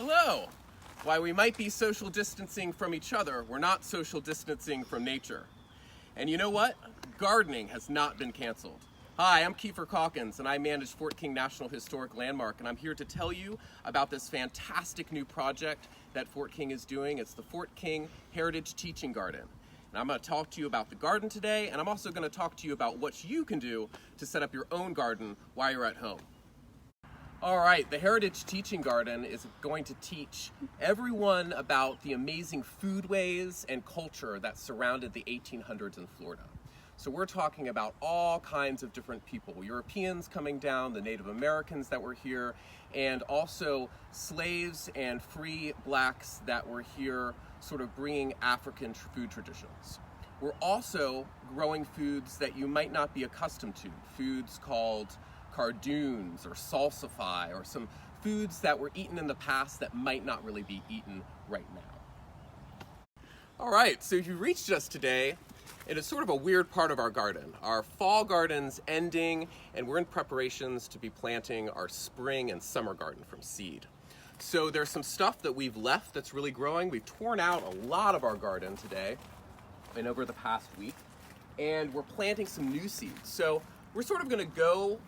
Hello! While we might be social distancing from each other, we're not social distancing from nature. And you know what? Gardening has not been canceled. Hi, I'm Kiefer Calkins, and I manage Fort King National Historic Landmark, and I'm here to tell you about this fantastic new project that Fort King is doing. It's the Fort King Heritage Teaching Garden. And I'm going to talk to you about the garden today, and I'm also going to talk to you about what you can do to set up your own garden while you're at home. All right, the Heritage Teaching Garden is going to teach everyone about the amazing foodways and culture that surrounded the 1800s in Florida. So we're talking about all kinds of different people, Europeans coming down, the Native Americans that were here, and also slaves and free blacks that were here sort of bringing African food traditions. We're also growing foods that you might not be accustomed to, foods called cardoons or salsify, or some foods that were eaten in the past that might not really be eaten right now. All right, so you reached us today. It is sort of a weird part of our garden. Our fall garden's ending, and we're in preparations to be planting our spring and summer garden from seed. So there's some stuff that we've left that's really growing. We've torn out a lot of our garden today and over the past week, and we're planting some new seeds. So we're sort of gonna go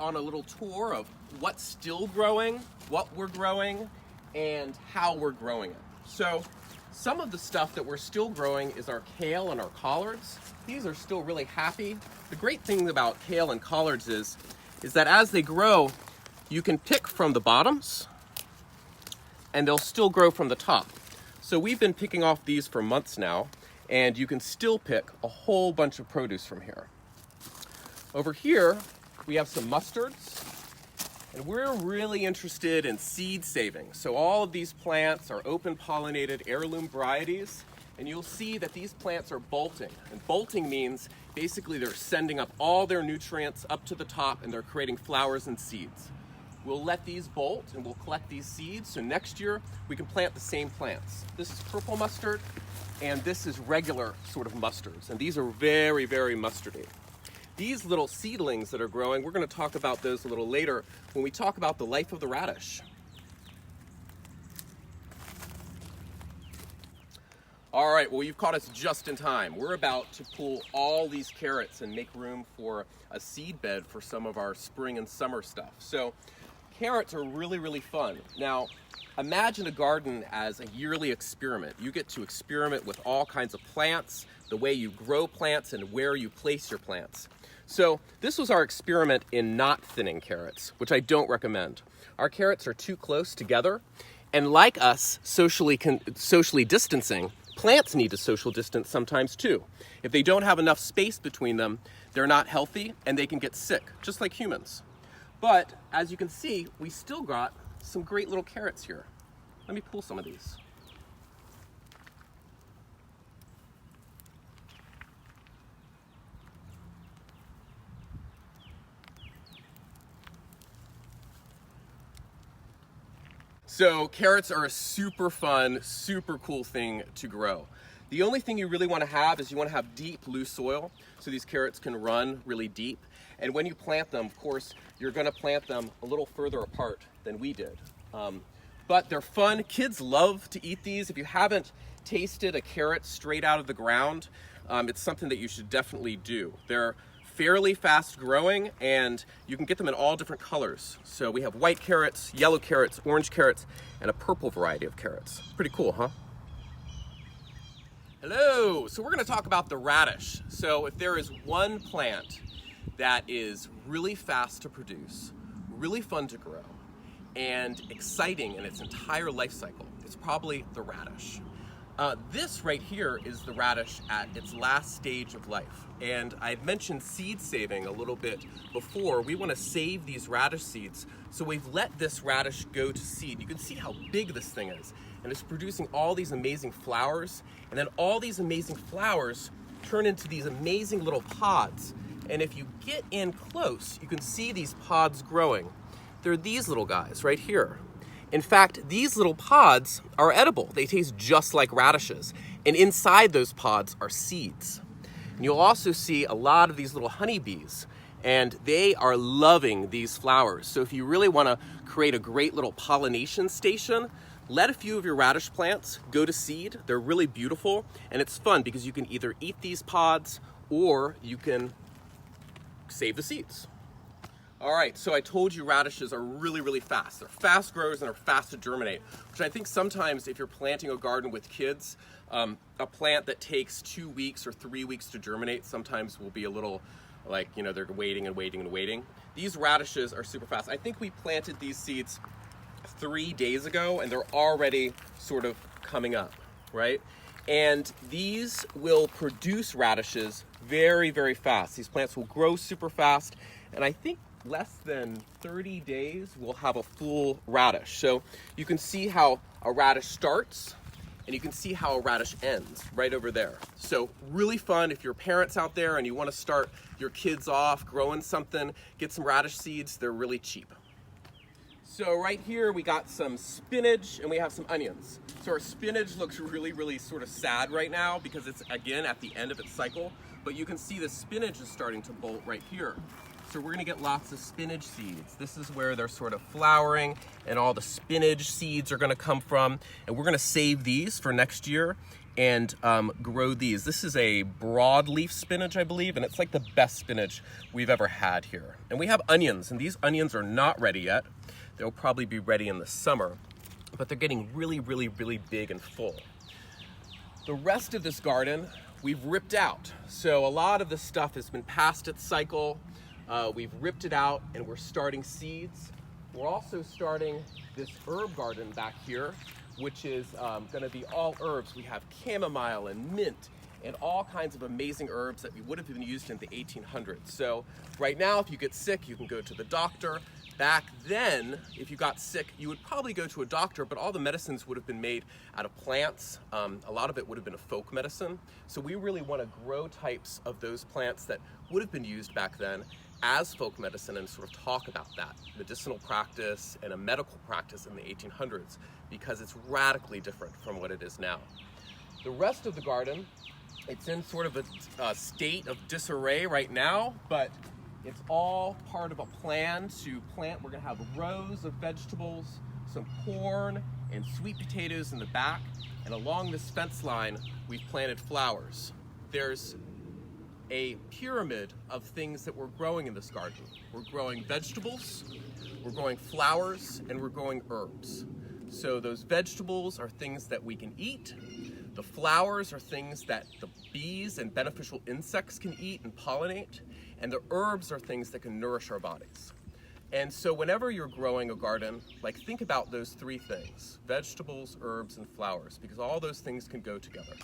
on a little tour of what's still growing, what we're growing, and how we're growing it. So some of the stuff that we're still growing is our kale and our collards. These are still really happy. The great thing about kale and collards is that as they grow, you can pick from the bottoms and they'll still grow from the top. So we've been picking off these for months now, and you can still pick a whole bunch of produce from here. Over here, we have some mustards, and we're really interested in seed saving. So all of these plants are open pollinated heirloom varieties, and you'll see that these plants are bolting. And bolting means basically they're sending up all their nutrients up to the top and they're creating flowers and seeds. We'll let these bolt and we'll collect these seeds, so next year we can plant the same plants. This is purple mustard, and this is regular sort of mustards, and these are very, very mustardy. These little seedlings that are growing, we're going to talk about those a little later when we talk about the life of the radish. All right, well, you've caught us just in time. We're about to pull all these carrots and make room for a seed bed for some of our spring and summer stuff. So carrots are really, really fun. Now, imagine a garden as a yearly experiment. You get to experiment with all kinds of plants, the way you grow plants, and where you place your plants. So this was our experiment in not thinning carrots, which I don't recommend. Our carrots are too close together, and like us socially distancing, plants need to social distance sometimes too. If they don't have enough space between them, they're not healthy and they can get sick, just like humans. But as you can see, we still got some great little carrots here. Let me pull some of these. So carrots are a super fun, super cool thing to grow. The only thing you really want to have is you want to have deep, loose soil so these carrots can run really deep. And when you plant them, of course, you're going to plant them a little further apart than we did. But they're fun. Kids love to eat these. If you haven't tasted a carrot straight out of the ground, it's something that you should definitely do. They're fairly fast growing, and you can get them in all different colors. So we have white carrots, yellow carrots, orange carrots, and a purple variety of carrots. Pretty cool, huh? Hello, so we're gonna talk about the radish. So if there is one plant that is really fast to produce, really fun to grow, and exciting in its entire life cycle, it's probably the radish. This right here is the radish at its last stage of life. And I've mentioned seed saving a little bit before. We want to save these radish seeds. So we've let this radish go to seed. You can see how big this thing is. And it's producing all these amazing flowers. And then all these amazing flowers turn into these amazing little pods. And if you get in close, you can see these pods growing. They're these little guys right here. In fact, these little pods are edible. They taste just like radishes. And inside those pods are seeds. And you'll also see a lot of these little honeybees. and they are loving these flowers. So if you really want to create a great little pollination station, let a few of your radish plants go to seed. They're really beautiful, and it's fun because you can either eat these pods or you can save the seeds. All right, so I told you radishes are really, really fast. They're fast growers and they're fast to germinate, which I think sometimes if you're planting a garden with kids, a plant that takes 2 weeks or 3 weeks to germinate sometimes will be a little like, you know, they're waiting and waiting and waiting. These radishes are super fast. I think we planted these seeds 3 days ago and they're already sort of coming up, right? And these will produce radishes very, very fast. These plants will grow super fast, and I think less than 30 days we'll have a full radish. So you can see how a radish starts and you can see how a radish ends right over there. So really fun if you're parents out there and you want to start your kids off growing something, get some radish seeds. They're really cheap. So right here we got some spinach and we have some onions. So our spinach looks really, really sort of sad right now because it's again at the end of its cycle, but you can see the spinach is starting to bolt right here. So we're gonna get lots of spinach seeds. This is where they're sort of flowering and all the spinach seeds are gonna come from. And we're gonna save these for next year and grow these. This is a broadleaf spinach, I believe, and it's like the best spinach we've ever had here. And we have onions, and these onions are not ready yet. They'll probably be ready in the summer, but they're getting really, really, really big and full. The rest of this garden, we've ripped out. So a lot of the stuff has been past its cycle. We've ripped it out and we're starting seeds. We're also starting this herb garden back here, which is gonna be all herbs. We have chamomile and mint and all kinds of amazing herbs that would have been used in the 1800s. So right now, if you get sick, you can go to the doctor. Back then, if you got sick, you would probably go to a doctor, but all the medicines would have been made out of plants. A lot of it would have been a folk medicine. So we really want to grow types of those plants that would have been used back then as folk medicine and sort of talk about that medicinal practice and a medical practice in the 1800s because it's radically different from what it is now. The rest of the garden, it's in sort of a state of disarray right now, but it's all part of a plan to plant. We're gonna have rows of vegetables, some corn and sweet potatoes in the back, and along this fence line, we've planted flowers. There's a pyramid of things that we're growing in this garden. We're growing vegetables, we're growing flowers, and we're growing herbs. So those vegetables are things that we can eat. The flowers are things that the bees and beneficial insects can eat and pollinate. And the herbs are things that can nourish our bodies. And so whenever you're growing a garden, like think about those three things: vegetables, herbs, and flowers, because all those things can go together.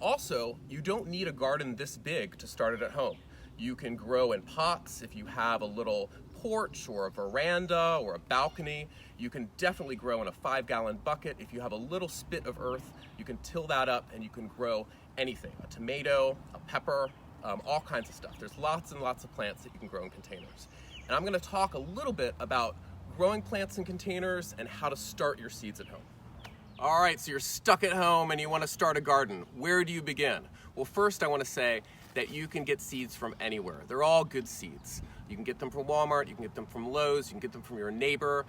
Also, you don't need a garden this big to start it at home. You can grow in pots if you have a little porch or a veranda or a balcony. You can definitely grow in a 5-gallon bucket. If you have a little spit of earth, you can till that up and you can grow anything: a tomato, a pepper, all kinds of stuff. There's lots and lots of plants that you can grow in containers. And I'm gonna talk a little bit about growing plants in containers and how to start your seeds at home. All right, so you're stuck at home and you wanna start a garden. Where do you begin? Well, first I wanna say that you can get seeds from anywhere. They're all good seeds. You can get them from Walmart, you can get them from Lowe's, you can get them from your neighbor.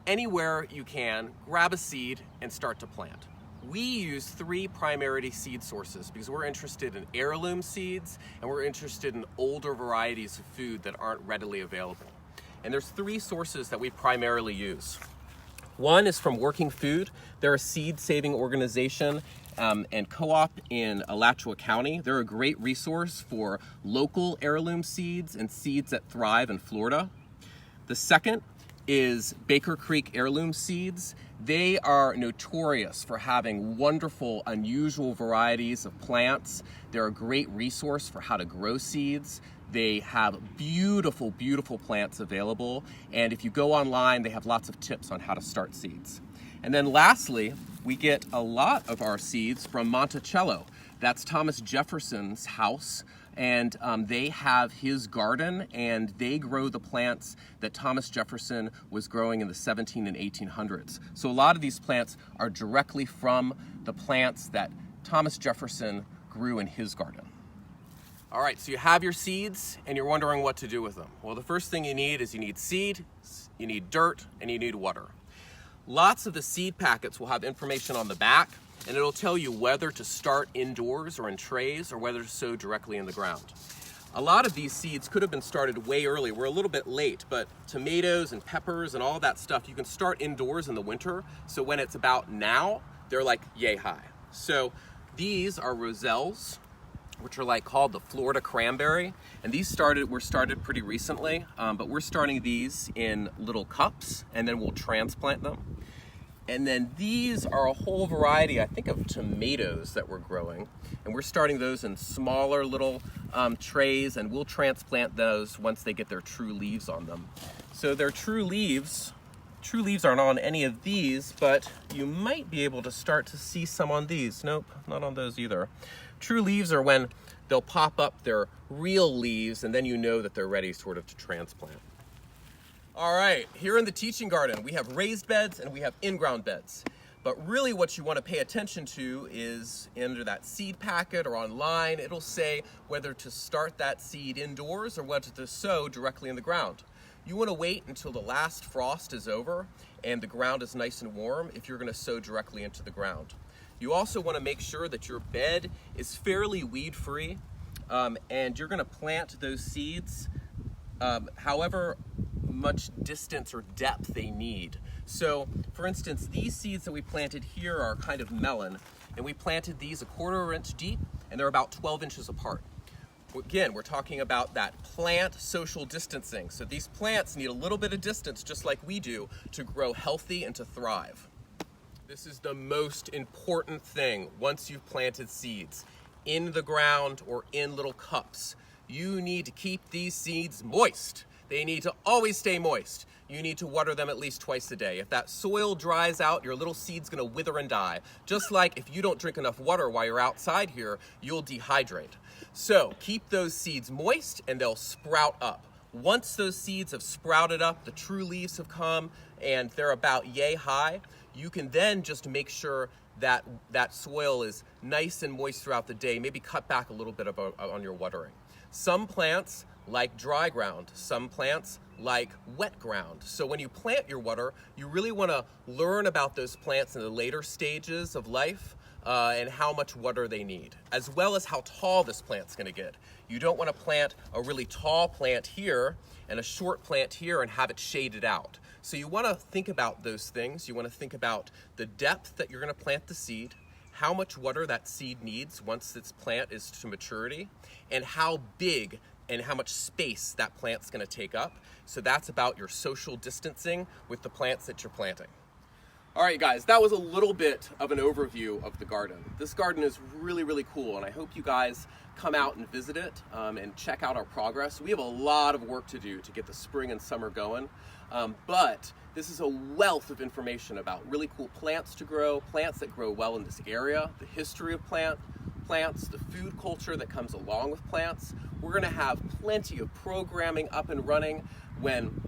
Anywhere you can, grab a seed and start to plant. We use 3 primary seed sources because we're interested in heirloom seeds and we're interested in older varieties of food that aren't readily available. And there's 3 sources that we primarily use. One is from Working Food. They're a seed-saving organization and co-op in Alachua County. They're a great resource for local heirloom seeds and seeds that thrive in Florida. The second is Baker Creek Heirloom Seeds. They are notorious for having wonderful, unusual varieties of plants. They're a great resource for how to grow seeds. They have beautiful, beautiful plants available. And if you go online, they have lots of tips on how to start seeds. And then lastly, we get a lot of our seeds from Monticello. That's Thomas Jefferson's house. And they have his garden and they grow the plants that Thomas Jefferson was growing in the 1700s and 1800s. So a lot of these plants are directly from the plants that Thomas Jefferson grew in his garden. All right, so you have your seeds and you're wondering what to do with them. Well, the first thing you need is you need seed, you need dirt, and you need water. Lots of the seed packets will have information on the back, and it'll tell you whether to start indoors or in trays or whether to sow directly in the ground. A lot of these seeds could have been started way early. We're a little bit late, but tomatoes and peppers and all that stuff, you can start indoors in the winter. So when it's about now, they're like yay high. So these are roselles, which are like called the Florida cranberry. And these were started pretty recently, but we're starting these in little cups and then we'll transplant them. And then these are a whole variety, I think, of tomatoes that we're growing. And we're starting those in smaller little trays, and we'll transplant those once they get their true leaves on them. So their true leaves aren't on any of these, but you might be able to start to see some on these. Nope, not on those either. True leaves are when they'll pop up their real leaves, and then you know that they're ready sort of to transplant. All right, here in the teaching garden, we have raised beds and we have in-ground beds. But really what you want to pay attention to is under that seed packet or online, it'll say whether to start that seed indoors or whether to sow directly in the ground. You want to wait until the last frost is over and the ground is nice and warm if you're going to sow directly into the ground. You also want to make sure that your bed is fairly weed-free, and you're going to plant those seeds however much distance or depth they need. So for instance, these seeds that we planted here are kind of melon, and we planted these 1/4 inch deep and they're about 12 inches apart. Again, we're talking about that plant social distancing. So these plants need a little bit of distance just like we do to grow healthy and to thrive. This is the most important thing once you've planted seeds in the ground or in little cups. You need to keep these seeds moist. They need to always stay moist. You need to water them at least twice a day. If that soil dries out, your little seed's gonna wither and die. Just like if you don't drink enough water while you're outside here, you'll dehydrate. So keep those seeds moist and they'll sprout up. Once those seeds have sprouted up, the true leaves have come and they're about yay high, you can then just make sure that that soil is nice and moist throughout the day. Maybe cut back a little bit on your watering. Some plants like dry ground, some plants like wet ground. So when you plant your water, you really want to learn about those plants in the later stages of life and how much water they need, as well as how tall this plant's going to get. You don't want to plant a really tall plant here and a short plant here and have it shaded out. So you want to think about those things. You want to think about the depth that you're going to plant the seed, how much water that seed needs once its plant is to maturity, and how big and how much space that plant's going to take up. So that's about your social distancing with the plants that you're planting. All right, guys, that was a little bit of an overview of the garden. This garden is really, really cool, and I hope you guys come out and visit it and check out our progress. We have a lot of work to do to get the spring and summer going, but this is a wealth of information about really cool plants to grow, plants that grow well in this area, the history of plants, the food culture that comes along with plants. We're going to have plenty of programming up and running when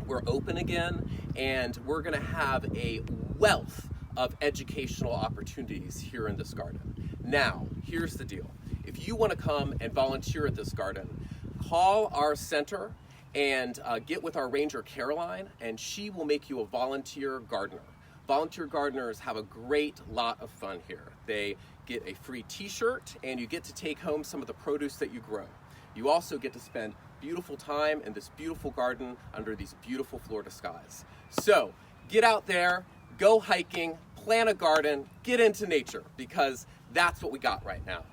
we're open again, and we're going to have a wealth of educational opportunities here in this garden. Now, here's the deal. If you want to come and volunteer at this garden, call our center and get with our ranger Caroline, and she will make you a volunteer gardener. Volunteer gardeners have a great lot of fun here. They get a free t-shirt and you get to take home some of the produce that you grow. You also get to spend beautiful time in this beautiful garden under these beautiful Florida skies. So get out there, go hiking, plant a garden, get into nature, because that's what we got right now.